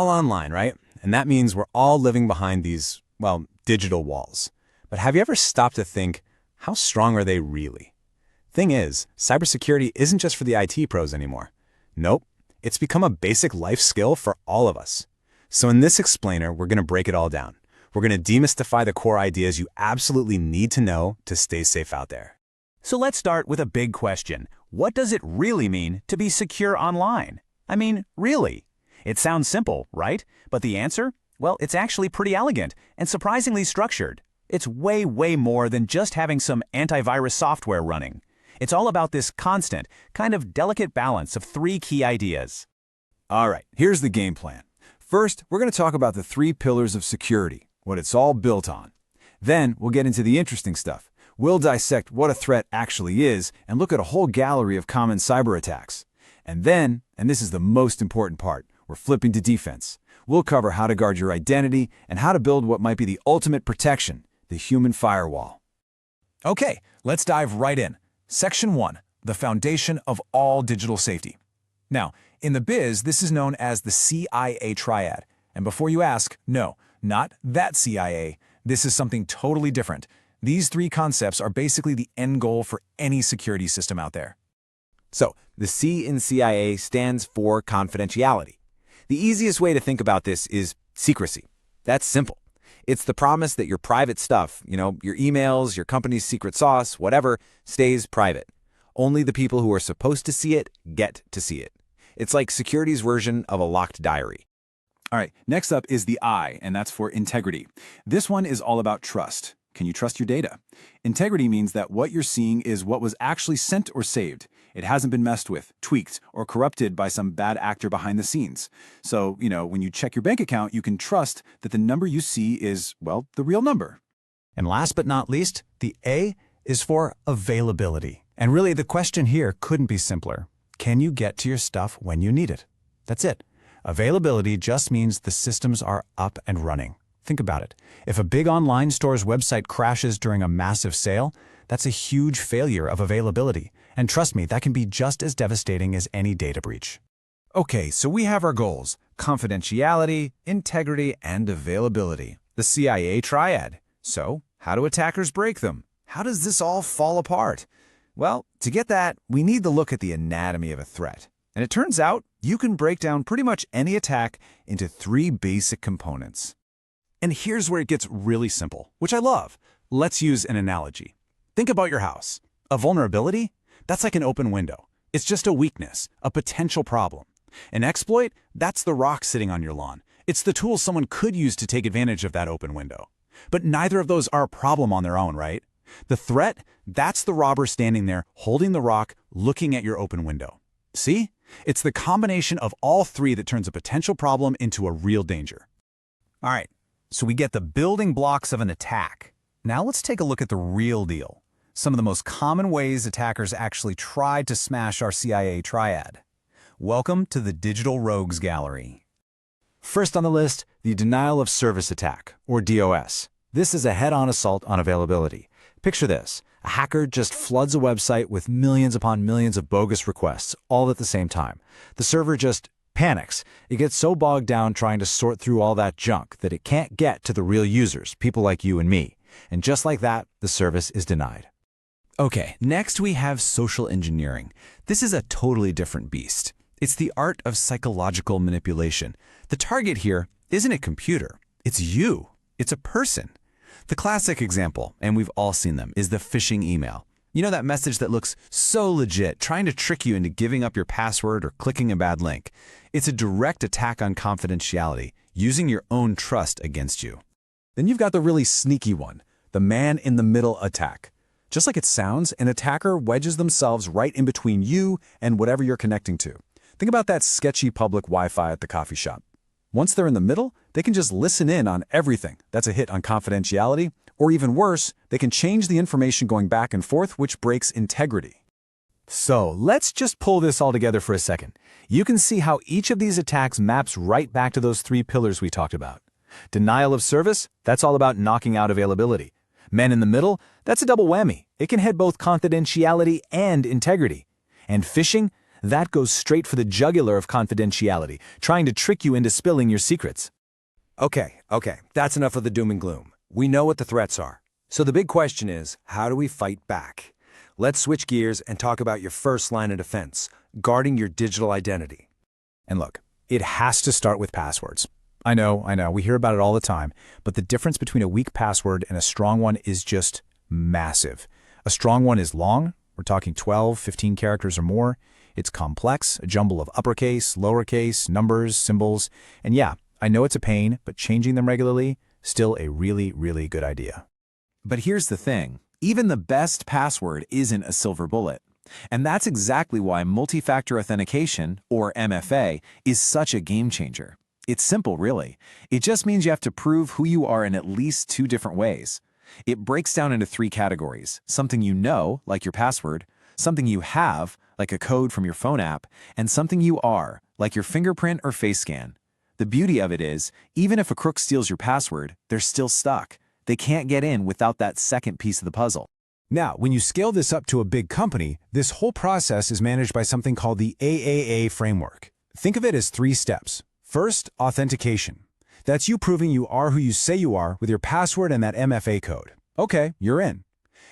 All online, right? And that means we're all living behind these, well, digital walls. But have you ever stopped to think, how strong are they really? Thing is, cybersecurity isn't just for the IT pros anymore. Nope, it's become a basic life skill for all of us. So in this explainer, we're going to break it all down. We're going to demystify the core ideas you absolutely need to know to stay safe out there. So let's start with a big question. What does it really mean to be secure online? I mean, really? It sounds simple, right? But the answer? Well, it's actually pretty elegant and surprisingly structured. It's way, way more than just having some antivirus software running. It's all about this constant, kind of delicate balance of three key ideas. All right, here's the game plan. First, we're going to talk about the 3 pillars of security, what it's all built on. Then, we'll get into the interesting stuff. We'll dissect what a threat actually is and look at a whole gallery of common cyber attacks. And then, and this is the most important part, we're flipping to defense. We'll cover how to guard your identity and how to build what might be the ultimate protection, the human firewall. Okay, let's dive right in. Section 1, the foundation of all digital safety. Now, in the biz, this is known as the CIA Triad. And before you ask, no, not that CIA. This is something totally different. These 3 concepts are basically the end goal for any security system out there. So, the C in CIA stands for confidentiality. The easiest way to think about this is secrecy. That's simple. It's the promise that your private stuff, your emails, your company's secret sauce, whatever, stays private. Only the people who are supposed to see it get to see it. It's like security's version of a locked diary. All right, next up is the I, and that's for integrity. This one is all about trust. Can you trust your data? Integrity means that what you're seeing is what was actually sent or saved. It hasn't been messed with, tweaked, or corrupted by some bad actor behind the scenes. So, when you check your bank account, you can trust that the number you see is, well, the real number. And last but not least, the A is for availability. And really, the question here couldn't be simpler. Can you get to your stuff when you need it? That's it. Availability just means the systems are up and running. Think about it. If a big online store's website crashes during a massive sale, that's a huge failure of availability. And trust me, that can be just as devastating as any data breach. Okay, so we have our goals: confidentiality, integrity, and availability. The CIA Triad. So, how do attackers break them? How does this all fall apart? Well, to get that, we need to look at the anatomy of a threat. And it turns out, you can break down pretty much any attack into 3 basic components. And here's where it gets really simple, which I love. Let's use an analogy. Think about your house. A vulnerability? That's like an open window. It's just a weakness, a potential problem. An exploit? That's the rock sitting on your lawn. It's the tool someone could use to take advantage of that open window. But neither of those are a problem on their own, right? The threat? That's the robber standing there, holding the rock, looking at your open window. See? It's the combination of all 3 that turns a potential problem into a real danger. All right. So we get the building blocks of an attack. Now let's take a look at the real deal. Some of the most common ways attackers actually tried to smash our CIA Triad. Welcome to the Digital Rogues Gallery. First on the list, the denial of service attack, or DOS. This is a head-on assault on availability. Picture this. A hacker just floods a website with millions upon millions of bogus requests, all at the same time. The server just panics. It gets so bogged down trying to sort through all that junk that it can't get to the real users, people like you and me. And just like that, the service is denied. Okay, next we have social engineering. This is a totally different beast. It's the art of psychological manipulation. The target here isn't a computer. It's you. It's a person. The classic example, and we've all seen them, is the phishing email. You know that message that looks so legit, trying to trick you into giving up your password or clicking a bad link. It's a direct attack on confidentiality, using your own trust against you. Then you've got the really sneaky one, the man-in-the-middle attack. Just like it sounds, an attacker wedges themselves right in between you and whatever you're connecting to. Think about that sketchy public Wi-Fi at the coffee shop. Once they're in the middle, they can just listen in on everything. That's a hit on confidentiality. Or even worse, they can change the information going back and forth, which breaks integrity. So let's just pull this all together for a second. You can see how each of these attacks maps right back to those 3 pillars we talked about. Denial of service, that's all about knocking out availability. Men in the middle, that's a double whammy. It can hit both confidentiality and integrity. And phishing, That goes straight for the jugular of confidentiality, trying to trick you into spilling your secrets. Okay, that's enough of the doom and gloom. We know what the threats are. So the big question is, how do we fight back? Let's switch gears and talk about your first line of defense, guarding your digital identity. And look, it has to start with passwords. I know, we hear about it all the time, but the difference between a weak password and a strong one is just massive. A strong one is long, we're talking 12, 15 characters or more. It's complex, a jumble of uppercase, lowercase, numbers, symbols, and yeah, I know it's a pain, but changing them regularly, still a really, really good idea. But here's the thing, even the best password isn't a silver bullet. And that's exactly why multi-factor authentication, or MFA, is such a game changer. It's simple, really. It just means you have to prove who you are in at least 2 different ways. It breaks down into 3 categories: something you know, like your password, something you have, like a code from your phone app, and something you are, like your fingerprint or face scan. The beauty of it is, even if a crook steals your password, they're still stuck. They can't get in without that second piece of the puzzle. Now, when you scale this up to a big company, this whole process is managed by something called the AAA framework. Think of it as 3 steps. First, authentication. That's you proving you are who you say you are with your password and that MFA code. Okay, you're in.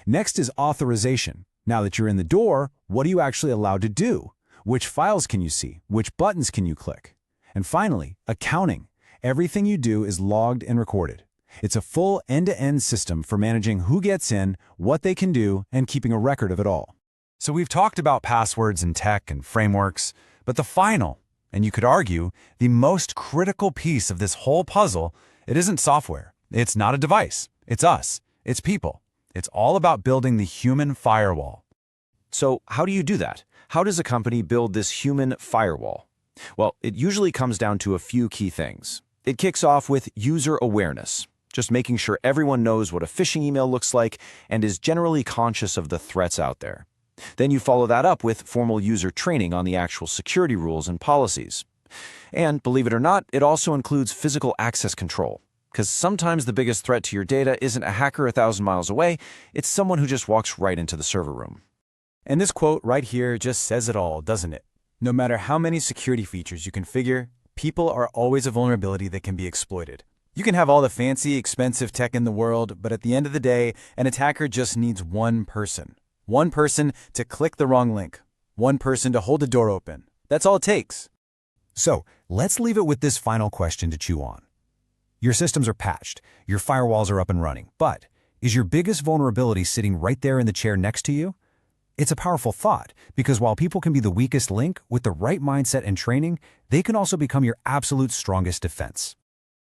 Next is authorization. Now that you're in the door, what are you actually allowed to do? Which files can you see? Which buttons can you click? And finally, accounting. Everything you do is logged and recorded. It's a full end-to-end system for managing who gets in, what they can do, and keeping a record of it all. So we've talked about passwords and tech and frameworks, but the final, and you could argue, the most critical piece of this whole puzzle, it isn't software. It's not a device. It's us. It's people. It's all about building the human firewall. So how do you do that? How does a company build this human firewall? Well, it usually comes down to a few key things. It kicks off with user awareness, just making sure everyone knows what a phishing email looks like and is generally conscious of the threats out there. Then you follow that up with formal user training on the actual security rules and policies. And believe it or not, it also includes physical access control. Because sometimes the biggest threat to your data isn't a hacker 1,000 miles away, it's someone who just walks right into the server room. And this quote right here just says it all, doesn't it? No matter how many security features you configure, people are always a vulnerability that can be exploited. You can have all the fancy, expensive tech in the world, but at the end of the day, an attacker just needs one person. One person to click the wrong link. One person to hold the door open. That's all it takes. So, let's leave it with this final question to chew on. Your systems are patched, your firewalls are up and running, but is your biggest vulnerability sitting right there in the chair next to you? It's a powerful thought, because while people can be the weakest link, with the right mindset and training, they can also become your absolute strongest defense.